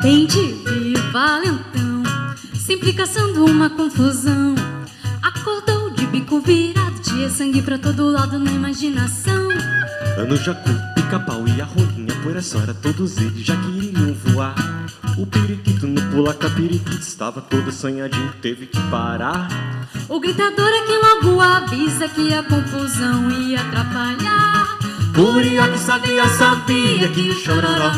Bem te vi, valentão, sempre caçando uma confusão. Acordou de bico virado, tinha sangue pra todo lado na imaginação. No jacu, pica-pau e a rolinha, por essa hora todos eles já queriam voar. O periquito no pula-capiriquito estava todo sonhadinho, teve que parar. O gritador é quem logo avisa que a confusão ia atrapalhar. Curió que sabia que o chororó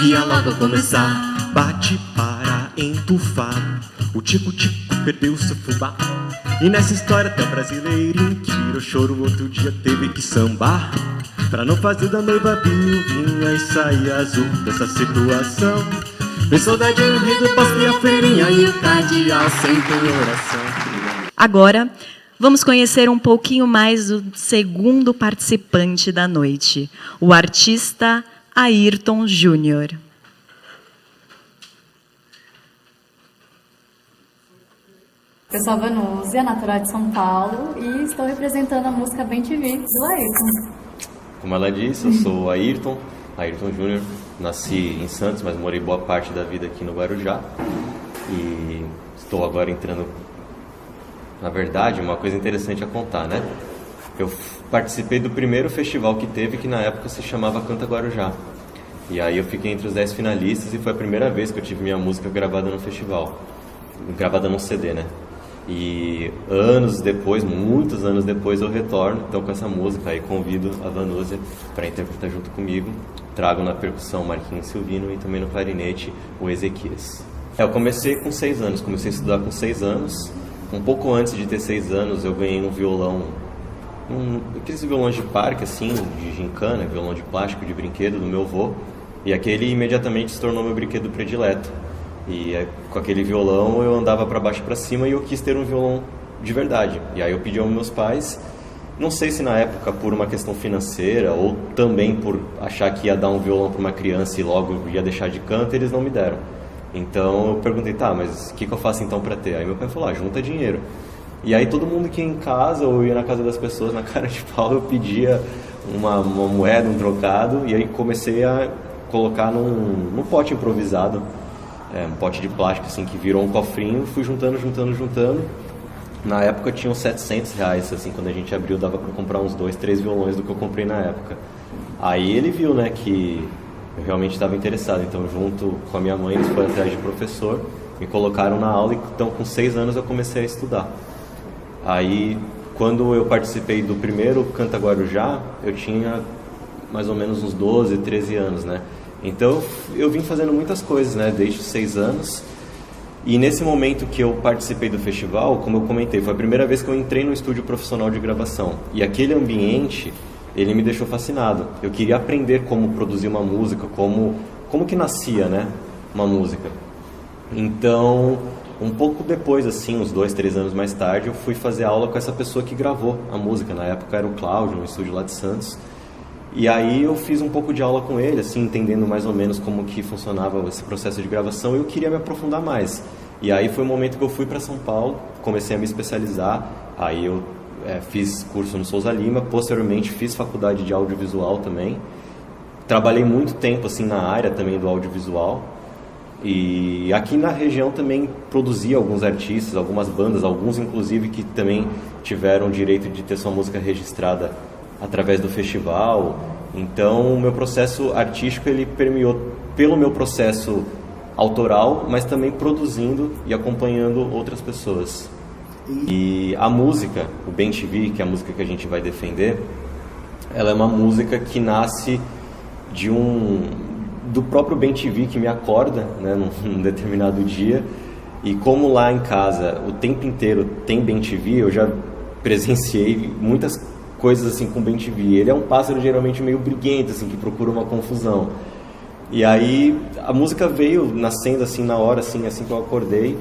ia logo começar. Bate para entufar, o tico-tico perdeu seu fubá. E nessa história até o brasileirinho que virou choro outro dia teve que sambar. Pra não fazer da noiva viuvinha e sair azul dessa situação. Pensou dadinho, rei do pastel e a feirinha e o cardeal sempre em oração. Agora, vamos conhecer um pouquinho mais do segundo participante da noite, o artista Ayrton Júnior. Eu sou a Vanúzia, natural de São Paulo, e estou representando a música Bem Te Vi, do Ayrton. Como ela disse, eu sou o Ayrton Júnior. Nasci em Santos, mas morei boa parte da vida aqui no Guarujá. E estou agora entrando... Na verdade, uma coisa interessante a contar, né? Eu participei do primeiro festival que teve, que na época se chamava Canta Guarujá. E aí eu fiquei entre os 10 finalistas e foi a primeira vez que eu tive minha música gravada no festival. Gravada num CD, né? E anos depois, muitos anos depois, eu retorno então com essa música. Aí convido a Vanúzia para interpretar junto comigo. Trago na percussão Marquinhos Silvino e também no clarinete o Ezequias. Eu comecei com 6 anos, comecei a estudar com 6 anos. Um pouco antes de ter 6 anos eu ganhei um violão, aqueles violões de parque assim, de gincana, violão de plástico, de brinquedo do meu avô. E aquele imediatamente se tornou meu brinquedo predileto. E com aquele violão eu andava para baixo e para cima e eu quis ter um violão de verdade. E aí eu pedi aos meus pais, não sei se na época por uma questão financeira ou também por achar que ia dar um violão para uma criança e logo ia deixar de canto, eles não me deram. Então eu perguntei, tá, mas o que eu faço então para ter? Aí meu pai falou, junta dinheiro. E aí todo mundo que ia em casa ou ia na casa das pessoas, na cara de pau, eu pedia uma moeda, um trocado, e aí comecei a colocar num pote improvisado. Um pote de plástico assim que virou um cofrinho, fui juntando. Na época tinha uns R$700, assim, quando a gente abriu dava para comprar uns 2, 3 violões do que eu comprei na época. Aí ele viu, né, que eu realmente estava interessado, então junto com a minha mãe eles foram atrás de professor, me colocaram na aula, então com 6 anos eu comecei a estudar. Aí quando eu participei do primeiro Canta Guarujá, eu tinha mais ou menos uns 12, 13 anos, né? Então eu vim fazendo muitas coisas, né, desde os 6 anos. E nesse momento que eu participei do festival, como eu comentei, foi a primeira vez que eu entrei no estúdio profissional de gravação. E aquele ambiente, ele me deixou fascinado. Eu queria aprender como produzir uma música, como que nascia, né, uma música. Então, um pouco depois, assim, uns 2, 3 anos mais tarde, eu fui fazer aula com essa pessoa que gravou a música. Na época era o Cláudio, no estúdio lá de Santos. E aí eu fiz um pouco de aula com ele, assim, entendendo mais ou menos como que funcionava esse processo de gravação, e eu queria me aprofundar mais. E aí foi o momento que eu fui para São Paulo, comecei a me especializar, aí eu fiz curso no Souza Lima, posteriormente fiz faculdade de audiovisual também. Trabalhei muito tempo assim na área também do audiovisual. E aqui na região também produzi alguns artistas, algumas bandas, alguns inclusive que também tiveram o direito de ter sua música registrada através do festival. Então o meu processo artístico ele permeou pelo meu processo autoral, mas também produzindo e acompanhando outras pessoas. E a música, o Bem Te Vi, que é a música que a gente vai defender, ela é uma música que nasce do próprio Bem Te Vi, que me acorda, né, num determinado dia. E como lá em casa o tempo inteiro tem Bem Te Vi, eu já presenciei muitas coisas assim com Bem Te Vi. Ele é um pássaro geralmente meio briguento, assim, que procura uma confusão. E aí a música veio nascendo assim na hora, assim que eu acordei.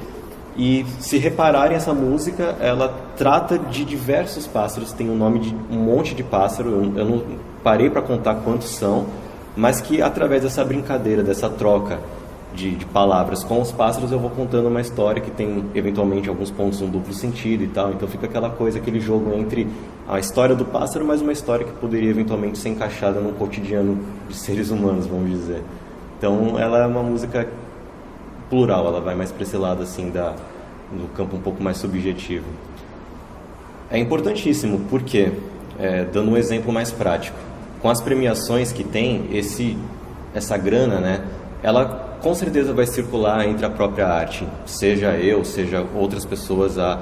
E se repararem, essa música, ela trata de diversos pássaros, tem o nome de um monte de pássaro, eu não parei para contar quantos são, mas que através dessa brincadeira, dessa troca de palavras com os pássaros, eu vou contando uma história que tem eventualmente alguns pontos no duplo sentido e tal. Então fica aquela coisa, aquele jogo entre a história do pássaro, mas uma história que poderia eventualmente ser encaixada no cotidiano de seres humanos, vamos dizer. Então ela é uma música plural, ela vai mais para esse lado assim do campo um pouco mais subjetivo. É importantíssimo porque, dando um exemplo mais prático, com as premiações que tem, essa grana, né, ela com certeza vai circular entre a própria arte, seja eu, seja outras pessoas a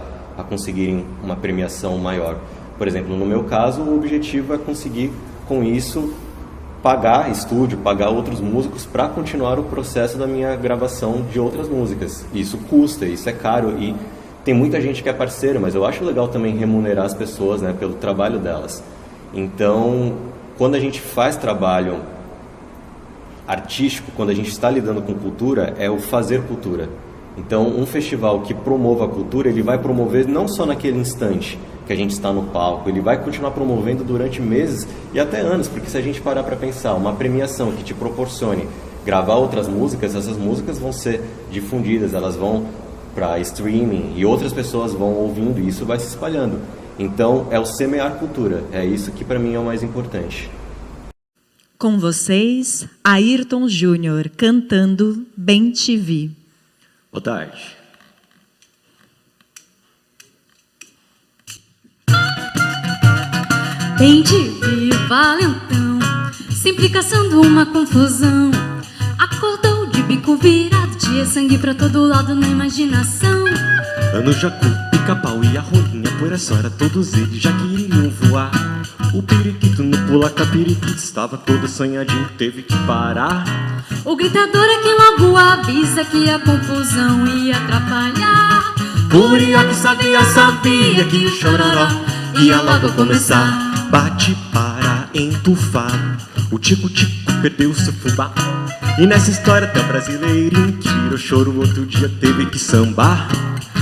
conseguirem uma premiação maior. Por exemplo, no meu caso, o objetivo é conseguir, com isso, pagar estúdio, pagar outros músicos para continuar o processo da minha gravação de outras músicas. Isso custa, isso é caro e tem muita gente que é parceiro, mas eu acho legal também remunerar as pessoas, né, pelo trabalho delas. Então, quando a gente faz trabalho artístico, quando a gente está lidando com cultura, é o fazer cultura. Então, um festival que promova a cultura, ele vai promover não só naquele instante que a gente está no palco, ele vai continuar promovendo durante meses e até anos, porque se a gente parar para pensar, uma premiação que te proporcione gravar outras músicas, essas músicas vão ser difundidas, elas vão para streaming e outras pessoas vão ouvindo e isso vai se espalhando. Então, é o semear cultura, é isso que para mim é o mais importante. Com vocês, Ayrton Júnior, cantando Bem Te Vi. Boa tarde. Bem te vi, valentão, sempre caçando uma confusão. Acordou de bico virado, tinha sangue pra todo lado na imaginação. No jacu, pica-pau e a rolinha, por essa hora todos eles já queriam voar. O periquito no pula-capiriquito estava todo sonhadinho, teve que parar. O gritador é quem logo avisa que a confusão ia atrapalhar. Curió que sabia que o chororó ia logo começar. Bate, para, entufado, o tico-tico perdeu seu fubá. E nessa história até o brasileirinho que virou choro outro dia teve que sambar.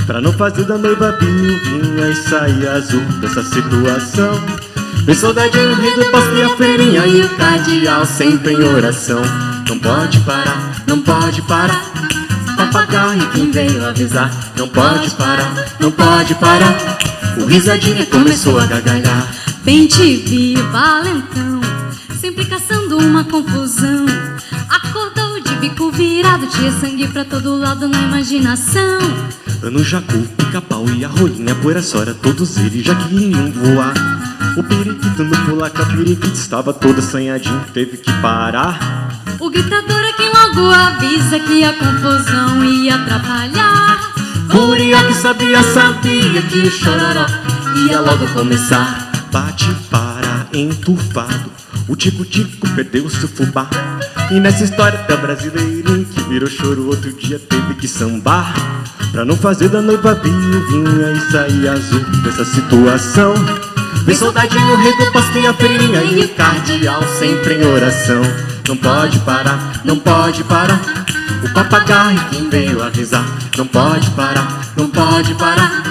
Pra não fazer da noiva viuvinha e sair azul dessa situação. Vem soldadinho, rei do pasto e a feirinha e o cardeal sempre em oração. Não pode parar, não pode parar, papagaio quem veio avisar. Não pode parar, não pode parar, o risadinha começou a gargalhar. Bem te vi, valentão, sempre caçando uma confusão. Acordou de bico virado, tinha sangue pra todo lado na imaginação. No jacu, pica-pau e a rolinha, por essa hora todos eles já queriam voar. O periquito no pula-capiriquito estava todo assanhadinho, teve que parar. O gritador é quem logo avisa que a confusão ia atrapalhar. Curió que sabia que o chororó ia logo começar. Bate, para, entufado, o tico-tico perdeu seu fubá. E nessa história até o brasileirinho que virou choro outro dia teve que sambar. Pra não fazer da noiva viuvinha e sair azul dessa situação. Vem soldadinho, rei do pasto e a feirinha e o cardeal sempre em oração. Não pode parar, não pode parar, o papagaio quem veio avisar. Não pode parar, não pode parar,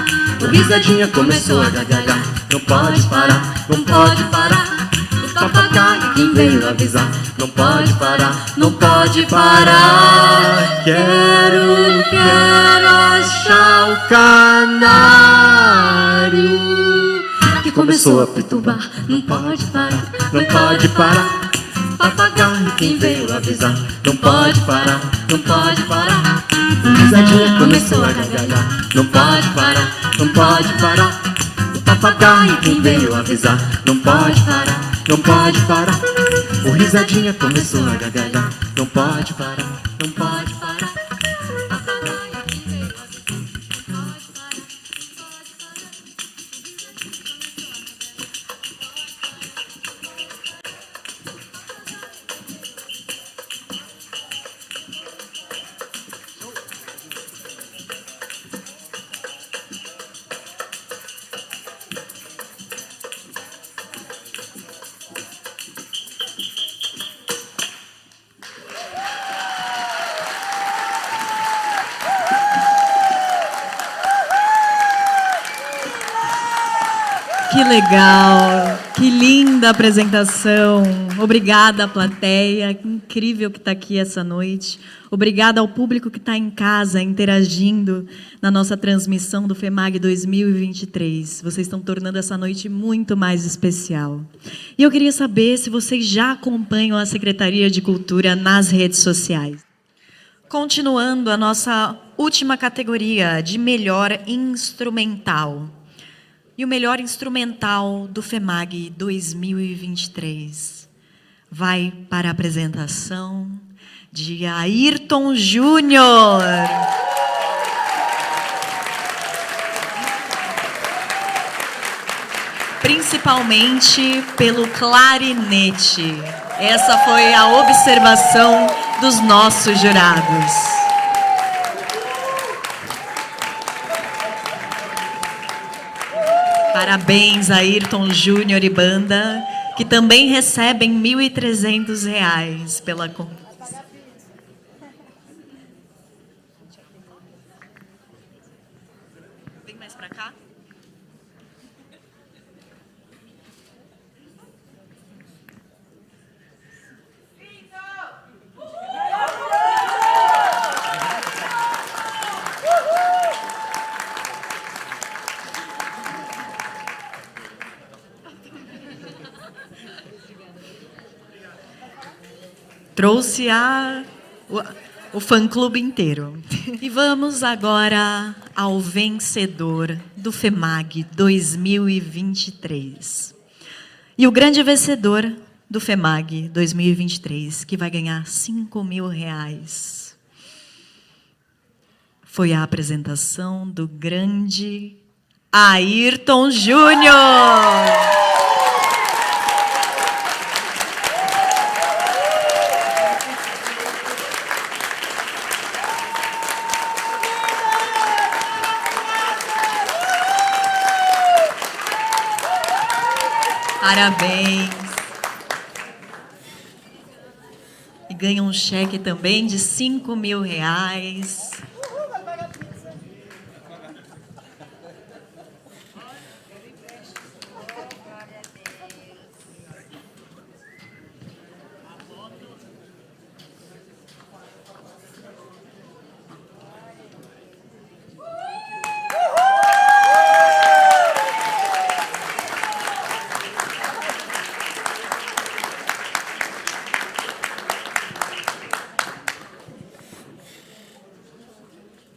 o risadinha começou a gargalhar. Não pode parar, não pode parar, o papagaio quem veio avisar. Não pode parar, não pode parar. Quero achar o canário que começou a perturbar. Não pode parar, não pode parar, papagaio quem veio avisar. Não pode parar, não pode parar, o risadinha começou a gargalhar. Não pode parar, não pode parar, o papagaio quem veio avisar. Não pode parar, não pode parar, o risadinha começou a gargalhar. Não pode parar, não pode parar, o papagaio quem veio avisar. Não pode parar, não pode parar. Que legal, que linda apresentação. Obrigada, plateia, que incrível que está aqui essa noite. Obrigada ao público que está em casa interagindo na nossa transmissão do FEMAG 2023. Vocês estão tornando essa noite muito mais especial. E eu queria saber se vocês já acompanham a Secretaria de Cultura nas redes sociais. Continuando a nossa última categoria de melhor instrumental. E o melhor instrumental do FEMAG 2023 vai para a apresentação de Ayrton Júnior. Principalmente pelo clarinete. Essa foi a observação dos nossos jurados. Parabéns, Ayrton Júnior e banda, que também recebem R$ 1.300 pela... Vem mais para cá. Trouxe o fã-clube inteiro. E vamos agora ao vencedor do FEMAG 2023. E o grande vencedor do FEMAG 2023, que vai ganhar R$5.000, foi a apresentação do grande Ayrton Júnior. Parabéns. E ganha um cheque também de R$5.000.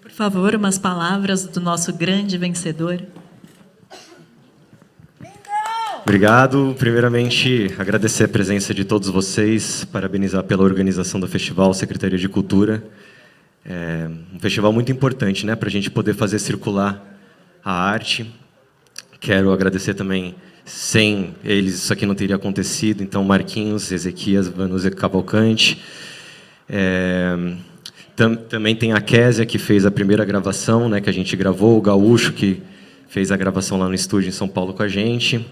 Por favor, umas palavras do nosso grande vencedor. Obrigado. Primeiramente, agradecer a presença de todos vocês, parabenizar pela organização do festival, Secretaria de Cultura. É um festival muito importante, né, para a gente poder fazer circular a arte. Quero agradecer também, sem eles isso aqui não teria acontecido, então Marquinhos, Ezequias, Vanusa Cavalcante. Também tem a Késia, que fez a primeira gravação, né, que a gente gravou, o Gaúcho, que fez a gravação lá no estúdio em São Paulo com a gente.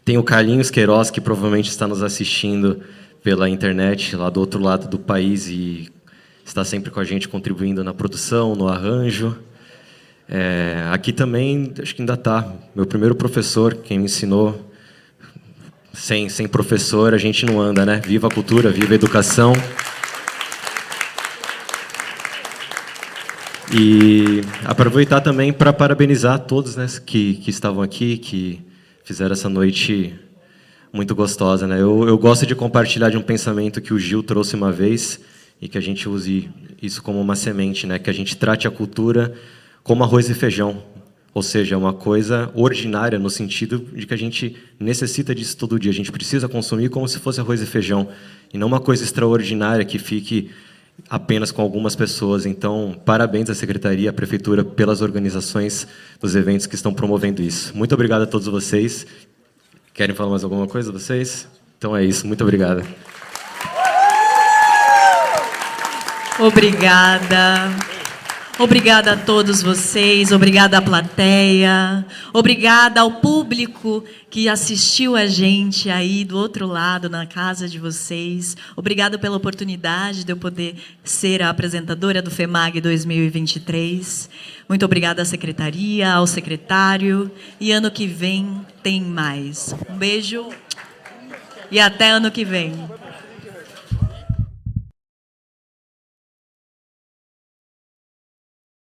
Tem o Carlinhos Queiroz, que provavelmente está nos assistindo pela internet, lá do outro lado do país, e está sempre com a gente contribuindo na produção, no arranjo. Aqui também, acho que ainda está, meu primeiro professor, quem me ensinou. Sem professor, a gente não anda, né? Viva a cultura, viva a educação. E aproveitar também para parabenizar todos, né, que estavam aqui, que fizeram essa noite muito gostosa, né? Eu gosto de compartilhar de um pensamento que o Gil trouxe uma vez e que a gente use isso como uma semente, né? Que a gente trate a cultura como arroz e feijão, ou seja, uma coisa ordinária no sentido de que a gente necessita disso todo dia. A gente precisa consumir como se fosse arroz e feijão e não uma coisa extraordinária que fique apenas com algumas pessoas. Então, parabéns à Secretaria, à Prefeitura, pelas organizações dos eventos que estão promovendo isso. Muito obrigado a todos vocês. Querem falar mais alguma coisa, vocês? Então é isso, muito obrigado. Obrigada. Obrigada a todos vocês, obrigada à plateia, obrigada ao público que assistiu a gente aí do outro lado, na casa de vocês. Obrigada pela oportunidade de eu poder ser a apresentadora do FEMAG 2023. Muito obrigada à secretaria, ao secretário. E ano que vem tem mais. Um beijo e até ano que vem.